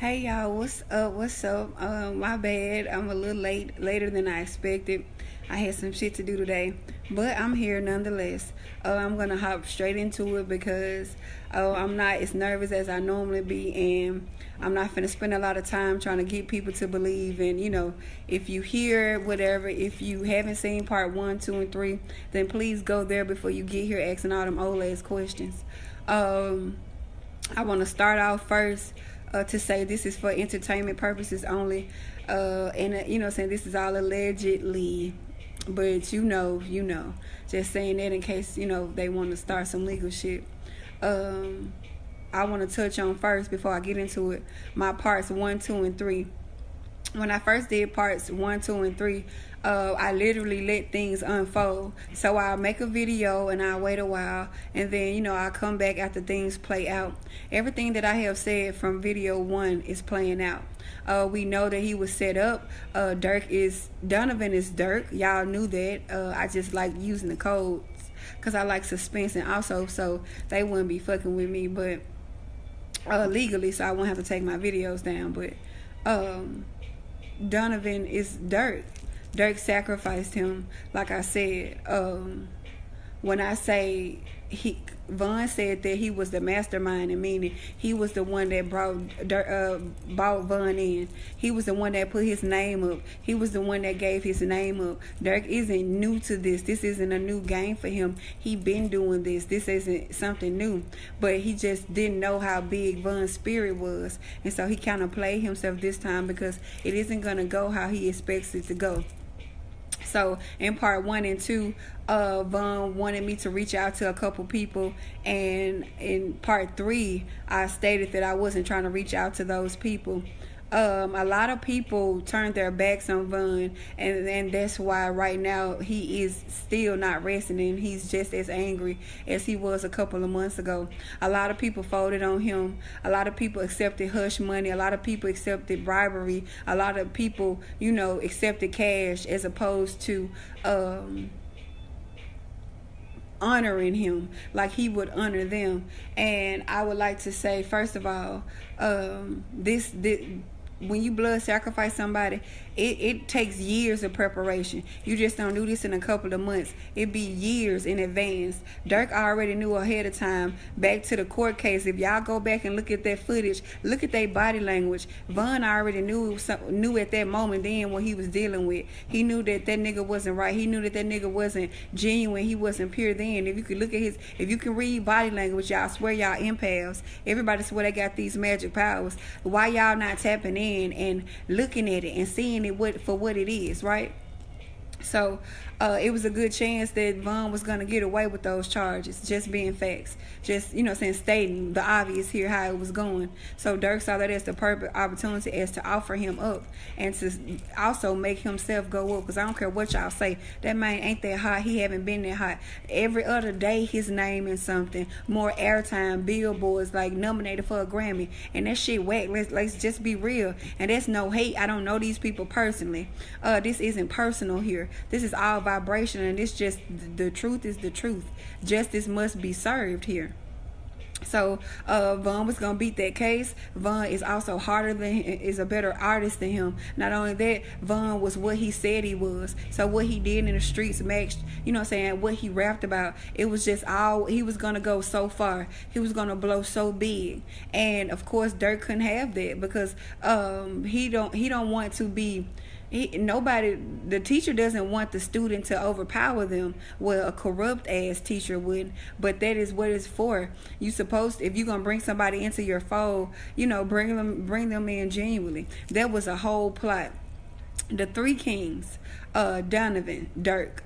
Hey y'all, what's up? What's up? My bad. I'm a little later than I expected. I had some shit to do today, but I'm here nonetheless. I'm gonna hop straight into it because I'm not as nervous as I normally be, and I'm not finna spend a lot of time trying to get people to believe. And if you hear whatever, if you haven't seen part 1, 2, and 3, then please go there before you get here asking all them old ass questions. I want to start off first to say this is for entertainment purposes only, and saying this is all allegedly, but just saying that in case they want to start some legal shit. I want to touch on first before I get into it my parts 1, 2, and 3. When I first did parts 1, 2, and 3, I literally let things unfold. So I'll make a video and I'll wait a while, and then I'll come back after things play out. Everything that I have said from video 1 is playing out. We know that he was set up. Donovan is Dirk. Y'all knew that. I just like using the codes because I like suspense, and also so they wouldn't be fucking with me, but legally, so I won't have to take my videos down. But Donovan is Dirk. Dirk sacrificed him, like I said. When I say Von said that he was the mastermind, and meaning he was the one that brought Von in. He was the one that put his name up. He was the one that gave his name up. Dirk isn't new to this. This isn't a new game for him. He been doing this. This isn't something new. But he just didn't know how big Von's spirit was. And so he kind of played himself this time because it isn't going to go how he expects it to go. So in part 1 and 2, Von wanted me to reach out to a couple people, and in part 3, I stated that I wasn't trying to reach out to those people. A lot of people turned their backs on Von, and that's why right now he is still not resting, and he's just as angry as he was a couple of months ago. A lot of people folded on him. A lot of people accepted hush money. A lot of people accepted bribery. A lot of people, accepted cash as opposed to honoring him like he would honor them. And I would like to say, first of all, this when you blood sacrifice somebody, it takes years of preparation. You just don't do this in a couple of months. It be years in advance. Dirk already knew ahead of time. Back to the court case, if y'all go back and look at that footage, look at their body language. Von already knew at that moment then what he was dealing with. He knew that nigga wasn't right. He knew that nigga wasn't genuine. He wasn't pure then. If you could look at if you can read body language, y'all swear y'all empaths. Everybody swear they got these magic powers. Why y'all not tapping in and looking at it and seeing it for what it is, right? So it was a good chance that Von was going to get away with those charges, just being facts, just stating the obvious here, how it was going. So Dirk saw that as the perfect opportunity as to offer him up and to also make himself go up, because I don't care what y'all say, that man ain't that hot. He haven't been that hot. Every other day his name is something, more airtime, billboards, like nominated for a Grammy, and that shit whack. Let's just be real. And that's no hate. I don't know these people personally. This isn't personal here. This is all vibration, and it's just the truth is the truth. Justice must be served here. So Von was gonna beat that case. Von is also is a better artist than him. Not only that, Von was what he said he was. So what he did in the streets matched, what he rapped about. It was just he was gonna go so far. He was gonna blow so big. And of course Dirk couldn't have that because he don't want to be. The teacher doesn't want the student to overpower them. Well, a corrupt ass teacher would, but that is what it's for. You supposed, if you're gonna bring somebody into your fold, bring them in genuinely. That was a whole plot. The three kings, Donovan, Dirk,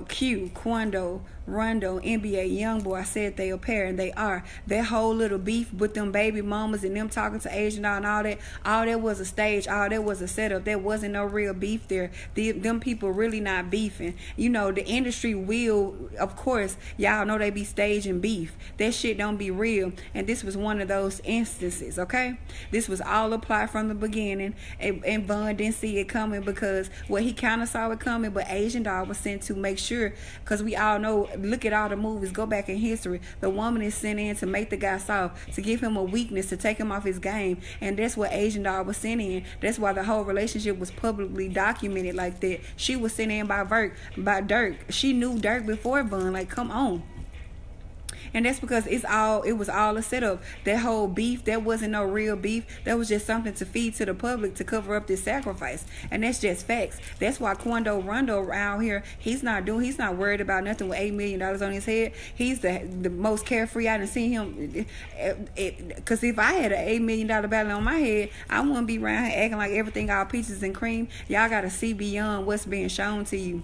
Q, Quando, Rondo, NBA, Youngboy, I said they a pair, and they are. That whole little beef with them baby mamas and them talking to Asian doll and all that was a stage, all that was a setup. There wasn't no real beef there. Them people really not beefing. The industry will, of course, y'all know they be staging beef. That shit don't be real, and this was one of those instances, okay? This was all a plot from the beginning, and Von didn't see it coming because, he kind of saw it coming, but Asian doll was sent to make sure, because we all know look at all the movies, go back in history. The woman is sent in to make the guy soft, to give him a weakness, to take him off his game. And that's what Asian Doll was sent in. That's why the whole relationship was publicly documented like that. She was sent in by Dirk. She knew Dirk before Von. Like, come on. And that's because it was all a setup. That whole beef, that wasn't no real beef. That was just something to feed to the public to cover up this sacrifice. And that's just facts. That's why Quando Rondo around here, he's not worried about nothing with $8 million on his head. He's the most carefree I done seen him. Because if I had an $8 million battle on my head, I wouldn't be around here acting like everything all peaches and cream. Y'all got to see beyond what's being shown to you.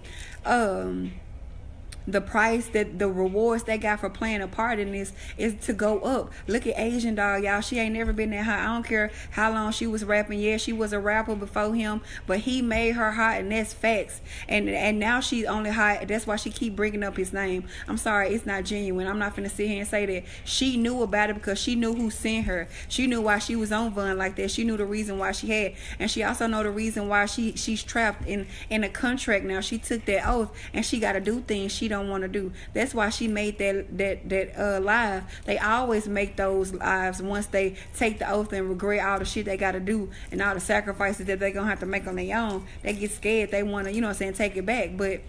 The price, that the rewards they got for playing a part in this is to go up. Look at Asian Doll, y'all. She ain't never been that hot. I don't care how long she was rapping. Yeah, she was a rapper before him, but he made her hot, and that's facts. And now she's only hot. That's why she keep bringing up his name. I'm sorry, it's not genuine. I'm not finna sit here and say that. She knew about it because she knew who sent her. She knew why she was on Von like that. She knew the reason why she had, and she also know the reason why she's trapped in a contract now. She took that oath, and she got to do things she don't want to do. That's why she made that live. They always make those lives once they take the oath and regret all the shit they got to do and all the sacrifices that they're gonna have to make on their own. They get scared. They want to, you know what I'm saying, take it back. But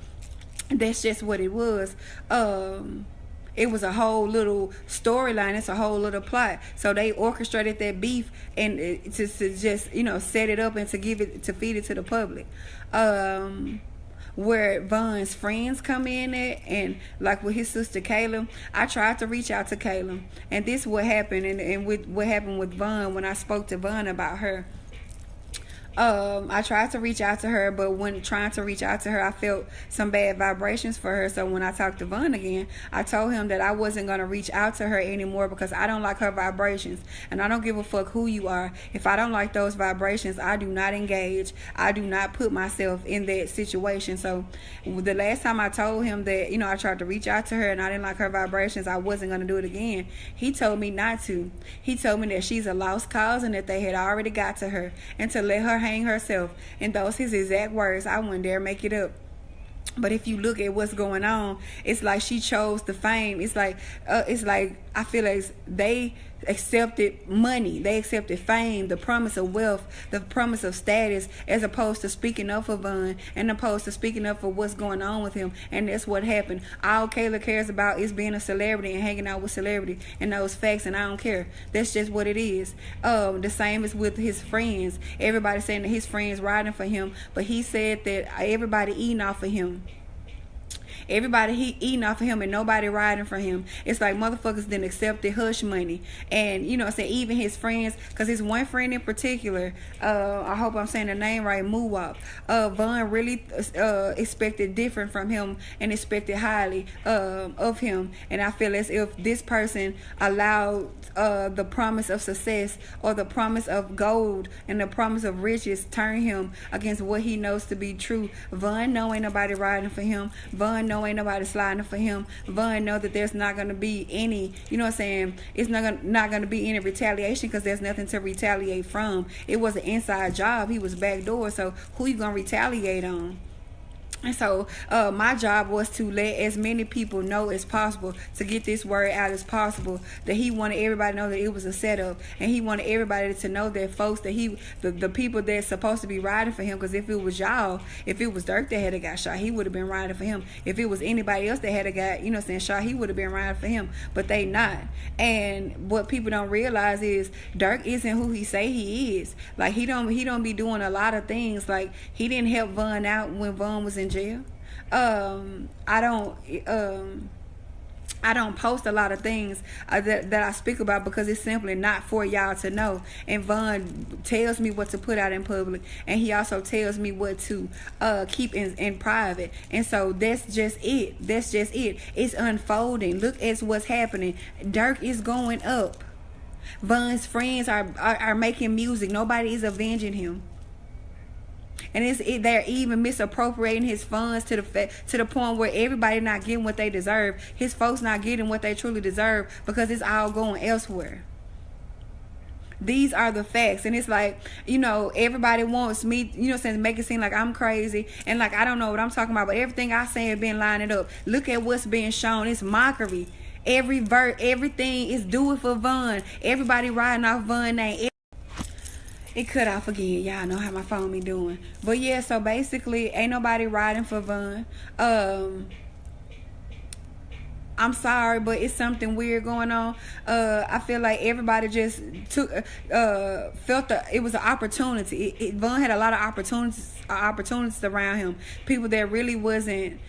that's just what it was. It was a whole little storyline. It's a whole little plot. So they orchestrated that beef and to just, you know, set it up and to feed it to the public. Where Von's friends come in at, and like with his sister Kayla, I tried to reach out to Kayla, and this what happened, and with what happened with Von when I spoke to Von about her. I tried to reach out to her, but when trying to reach out to her, I felt some bad vibrations for her. So when I talked to Von again, I told him that I wasn't going to reach out to her anymore because I don't like her vibrations. And I don't give a fuck who you are. If I don't like those vibrations, I do not engage. I do not put myself in that situation. So the last time I told him that, you know, I tried to reach out to her and I didn't like her vibrations, I wasn't going to do it again. He told me not to. He told me that she's a lost cause and that they had already got to her, and to let her hang herself. And those his exact words. I wouldn't dare make it up. But if you look at what's going on, it's like she chose the fame. It's like I feel like they accepted money, they accepted fame, the promise of wealth, the promise of status, as opposed to speaking up for Von and opposed to speaking up for what's going on with him. And that's what happened. All Kayla cares about is being a celebrity and hanging out with celebrity and those facts, and I don't care. That's just what it is. The same as with his friends. Everybody saying that his friends riding for him, but he said that everybody eating off of him. Everybody eating off of him and nobody riding for him. It's like motherfuckers didn't accept the hush money. And, you know, say even his friends, because his one friend in particular, I hope I'm saying the name right, Muwap, Von really expected different from him and expected highly of him. And I feel as if this person allowed the promise of success or the promise of gold and the promise of riches turn him against what he knows to be true. Von know ain't nobody riding for him. Von know ain't nobody sliding for him. Von know that there's not going to be any, you know what I'm saying, it's not going to be any retaliation because there's nothing to retaliate from. It was an inside job. He was backdoor, so who you going to retaliate on? And so my job was to let as many people know as possible, to get this word out as possible, that he wanted everybody to know that it was a setup, and he wanted everybody to know that folks, that the people that's supposed to be riding for him, because if it was y'all, if it was Dirk that had got shot, he would have been riding for him. If it was anybody else that had got, you know, saying shot, he would have been riding for him. But they not. And what people don't realize is Dirk isn't who he say he is. Like he don't be doing a lot of things. Like he didn't help Von out when Von was in jail. I don't post a lot of things that I speak about because it's simply not for y'all to know. And Von tells me what to put out in public, and he also tells me what to keep in private. And so that's just it. That's just it. It's unfolding. Look at what's happening. Dirk is going up. Von's friends are making music. Nobody is avenging him. And they're even misappropriating his funds to the point where everybody not getting what they deserve. His folks not getting what they truly deserve because it's all going elsewhere. These are the facts. And it's like, everybody wants me, saying, make it seem like I'm crazy and like I don't know what I'm talking about, but everything I say has been lining up. Look at what's being shown. It's mockery. Everything is do it for Von. Everybody riding off Von name. It cut off again. Y'all know how my phone be doing. But yeah, so basically, ain't nobody riding for Von. I'm sorry, but it's something weird going on. I feel like everybody just felt it was an opportunity. Von had a lot of opportunities around him. People that really wasn't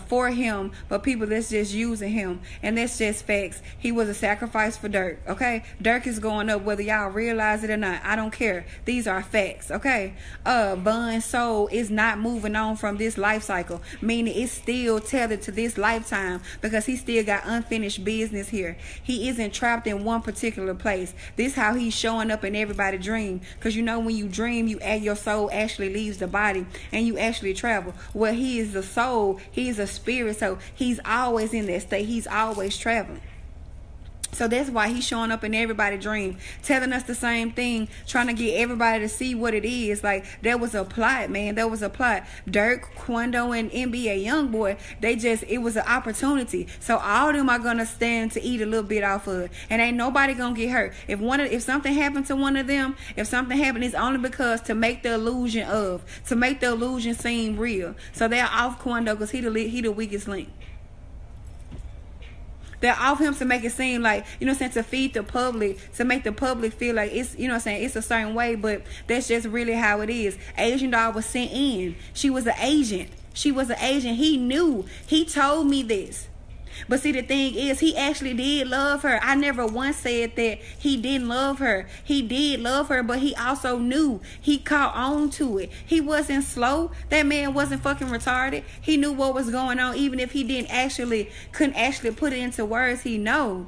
for him, but people that's just using him, and that's just facts. He was a sacrifice for Dirk. Okay, Dirk is going up whether y'all realize it or not. I don't care. These are facts. Okay, Von's soul is not moving on from this life cycle, meaning it's still tethered to this lifetime because he still got unfinished business here. He isn't trapped in one particular place. This how he's showing up in everybody's dream, because when you dream, your soul actually leaves the body and you actually travel. Well, he is the soul. He's a spirit, so he's always in that state. He's always traveling. So that's why he's showing up in everybody's dream, telling us the same thing, trying to get everybody to see what it is. Like, there was a plot, man. There was a plot. Dirk, Quando, and NBA Youngboy, it was an opportunity. So all of them are going to stand to eat a little bit off of it. And ain't nobody going to get hurt. If something happened to one of them, it's only because to make the illusion seem real. So they're off Quando because he the weakest link. They're off him to make it seem like, to feed the public, to make the public feel like it's, it's a certain way, but that's just really how it is. Asian Doll was sent in. She was an agent. He knew. He told me this. But see, the thing is, he actually did love her. I never once said that he didn't love her. He did love her, but he also knew. He caught on to it. He wasn't slow. That man wasn't fucking retarded. He knew what was going on, even if he couldn't actually put it into words. He know.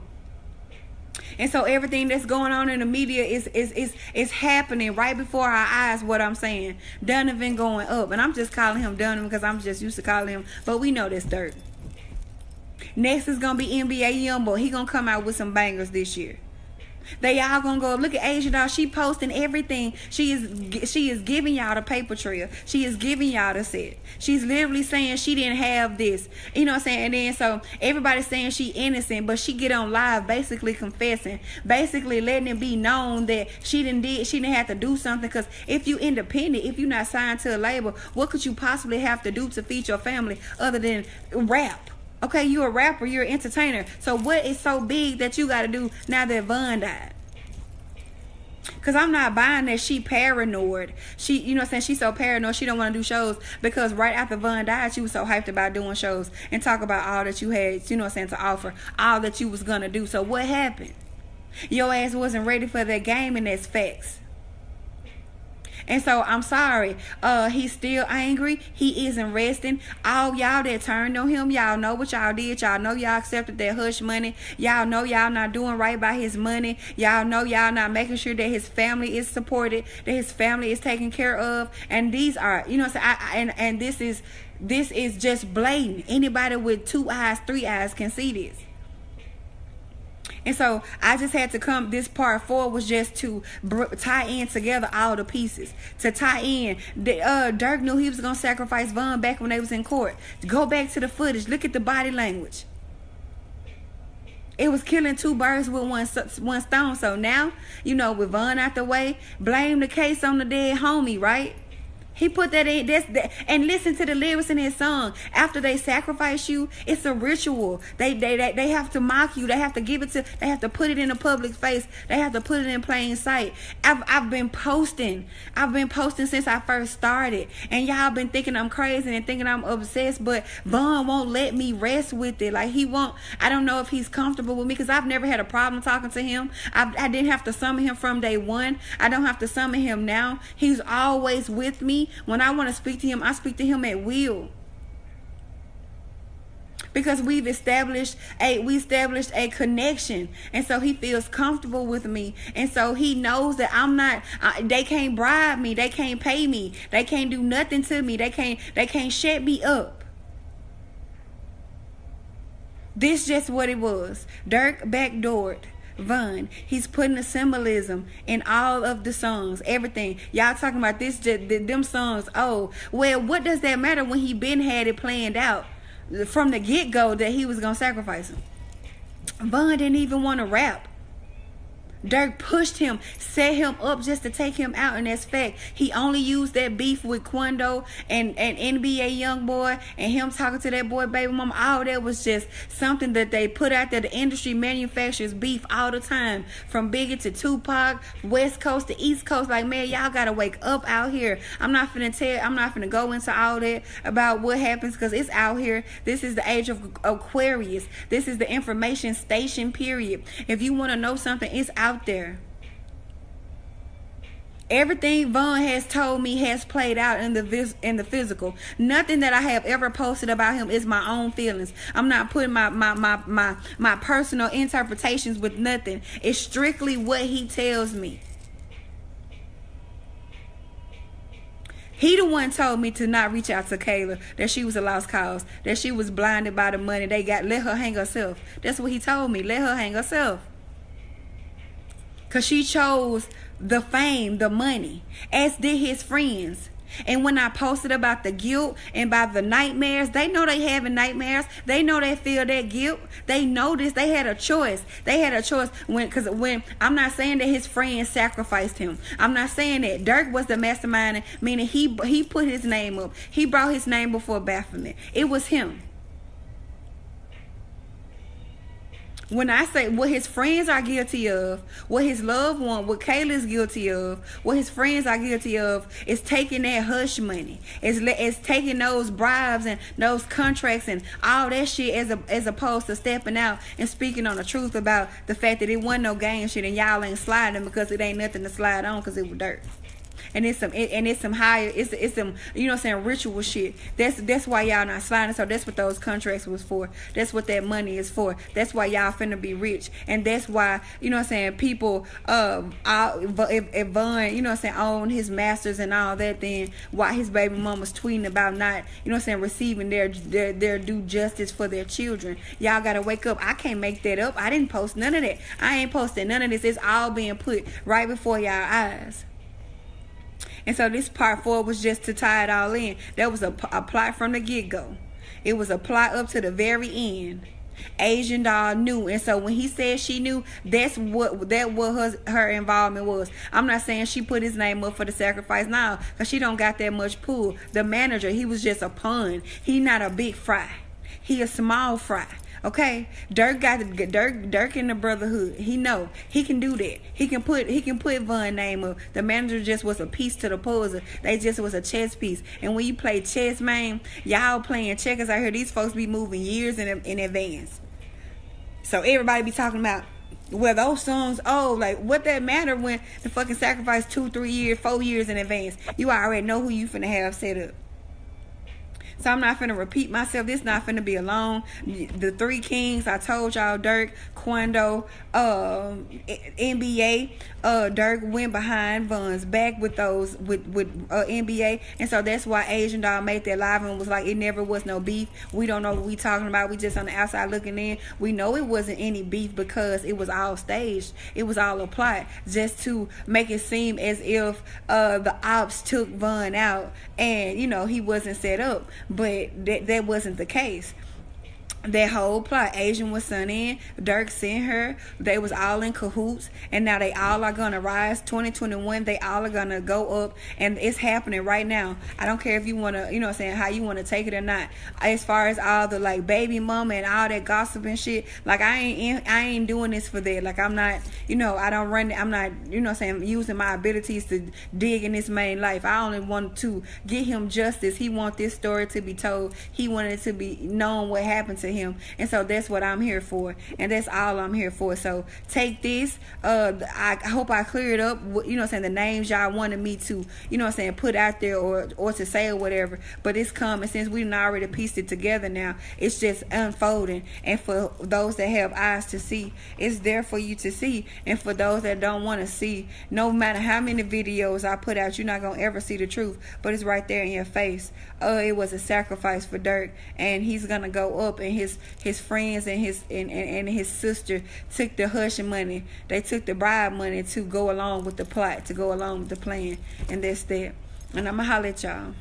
And so everything that's going on in the media is happening right before our eyes. What I'm saying, Donovan going up, and I'm just calling him Donovan because I'm just used to calling him. But we know that's dirt. Next is gonna be NBA Youngboy. He gonna come out with some bangers this year. They all gonna go. Look at Asian Doll. She posting everything. She is giving y'all the paper trail. She is giving y'all the set. She's literally saying she didn't have this. You know what I'm saying? And then so everybody's saying she innocent, but she get on live basically confessing, basically letting it be known that she didn't have to do something. Because if you independent, if you're not signed to a label, what could you possibly have to do to feed your family other than rap? Okay, you're a rapper, you're an entertainer. So what is so big that you got to do now that Von died? Because I'm not buying that she paranoid. She's so paranoid she don't want to do shows because right after Von died, she was so hyped about doing shows and talk about all that you had, to offer, all that you was going to do. So what happened? Your ass wasn't ready for that game, and that's facts. And so I'm sorry. He's still angry. He isn't resting. All y'all that turned on him, y'all know what y'all did. Y'all know y'all accepted that hush money. Y'all know y'all not doing right by his money. Y'all know y'all not making sure that his family is supported, that his family is taken care of. And these are, and this is just blatant. Anybody with 2 eyes, 3 eyes can see this. And so I just had to come. This part 4 was just to tie in together all the pieces. To tie in. Dirk knew he was going to sacrifice Von back when they was in court. Go back to the footage. Look at the body language. It was killing 2 birds with one stone. So now, with Von out the way, blame the case on the dead homie, right? He put that in. And listen to the lyrics in his song. After they sacrifice you, it's a ritual. They have to mock you. They have to give it to. They have to put it in the public face. They have to put it in plain sight. I've been posting. Since I first started, and y'all been thinking I'm crazy and thinking I'm obsessed. But Von won't let me rest with it. Like he won't. I don't know if he's comfortable with me because I've never had a problem talking to him. I didn't have to summon him from day one. I don't have to summon him now. He's always with me. When I want to speak to him, I speak to him at will. Because we established a connection, and so he feels comfortable with me, and so he knows that I'm not. They can't bribe me. They can't pay me. They can't do nothing to me. They can't shut me up. This just what it was. Dirk backdoored Von. He's putting the symbolism in all of the songs, everything. Y'all talking about this, them songs. Oh, well, what does that matter when he been had it planned out from the get-go that he was gonna sacrifice him? Von didn't even want to rap. Dirk pushed him, set him up just to take him out, and that's fact. He only used that beef with Quando and NBA Youngboy and him talking to that boy baby mama. All that was just something that they put out there. The industry manufactures beef all the time, from Biggie to Tupac, West Coast to East Coast. Like, man, y'all gotta wake up out here. I'm not finna go into all that about what happens, because it's out here. This is the age of Aquarius. This is the information station, period. If you want to know something, it's out there. Everything Von has told me has played out in the physical. Nothing that I have ever posted about him is my own feelings. I'm not putting my personal interpretations with nothing. It's strictly what he tells me. He the one told me to not reach out to Kayla, that she was a lost cause, that she was blinded by the money they got. Let her hang herself. That's what he told me. Let her hang herself. Because she chose the fame, the money, as did his friends. And when I posted about the guilt and about the nightmares, they know they having nightmares. They know they feel that guilt. They know this. They had a choice. They had a choice when I'm not saying that his friends sacrificed him. I'm not saying that. Dirk was the mastermind, meaning he put his name up. He brought his name before Baphomet. It was him. When I say what his friends are guilty of, what his loved one, what Kayla's guilty of, what his friends are guilty of, is taking that hush money. It's taking those bribes and those contracts and all that shit as opposed to stepping out and speaking on the truth about the fact that it wasn't no gang shit and y'all ain't sliding because it ain't nothing to slide on because it was dirt. And it's some higher, it's some, you know what I'm saying, ritual shit. That's why y'all not sliding. So that's what those contracts was for. That's what that money is for. That's why y'all finna be rich. And that's why, you know what I'm saying, people if Von, you know what I'm saying, own his masters and all that, then why his baby mom was tweeting about not, you know what I'm saying, receiving their due justice for their children. Y'all gotta wake up. I can't make that up. I didn't post none of that. I ain't posting none of this. It's all being put right before y'all eyes. And so this part 4 was just to tie it all in. That was a plot from the get-go. It was a plot up to the very end. Asian doll knew, and so when he said she knew, that's what her involvement was. I'm not saying she put his name up for the sacrifice now, because she don't got that much pull. The manager, he was just a pawn. He not a big fry. He a small fry. Okay, Dirk in the brotherhood. He know he can do that. He can put Von name up. The manager just was a piece to the puzzle. They just was a chess piece. And when you play chess, man, y'all playing checkers out here. These folks be moving years in advance. So everybody be talking about, well, those songs, oh, like what that matter when the fucking sacrifice 2, 3 years, 4 years in advance. You already know who you finna have set up. So I'm not finna repeat myself. This not finna be alone. The 3 kings, I told y'all, Dirk, Quando, NBA. Dirk went behind Von's back with those with NBA, and so that's why Asian Doll made that live and was like, it never was no beef. We don't know what we talking about. We just on the outside looking in. We know it wasn't any beef because it was all staged. It was all a plot just to make it seem as if the ops took Von out and, you know, he wasn't set up. But that wasn't the case. That whole plot, Asian was sent in, Dirk sent her, they was all in cahoots, and now they all are gonna rise. 2021, they all are gonna go up, and it's happening right now. I don't care if you wanna, you know what I'm saying, how you wanna take it or not. As far as all the like baby mama and all that gossip and shit, like I ain't doing this for that. Like I'm not, you know, I'm not, you know what I'm saying, using my abilities to dig in this man's life. I only want to get him justice. He want this story to be told. He wanted it to be known what happened to him, and so that's what I'm here for, and that's all I'm here for. So take this. I hope I cleared up, you know what I'm saying, the names y'all wanted me to, you know what I'm saying, put out there or to say or whatever, but it's coming. Since we done already pieced it together now, it's just unfolding, and for those that have eyes to see, it's there for you to see, and for those that don't want to see, no matter how many videos I put out, you're not gonna ever see the truth, but it's right there in your face. It was a sacrifice for Dirk, and he's gonna go up, and his friends and his sister took the hush money. They took the bribe money to go along with the plot, to go along with the plan. And that's that. And I'ma holler at y'all.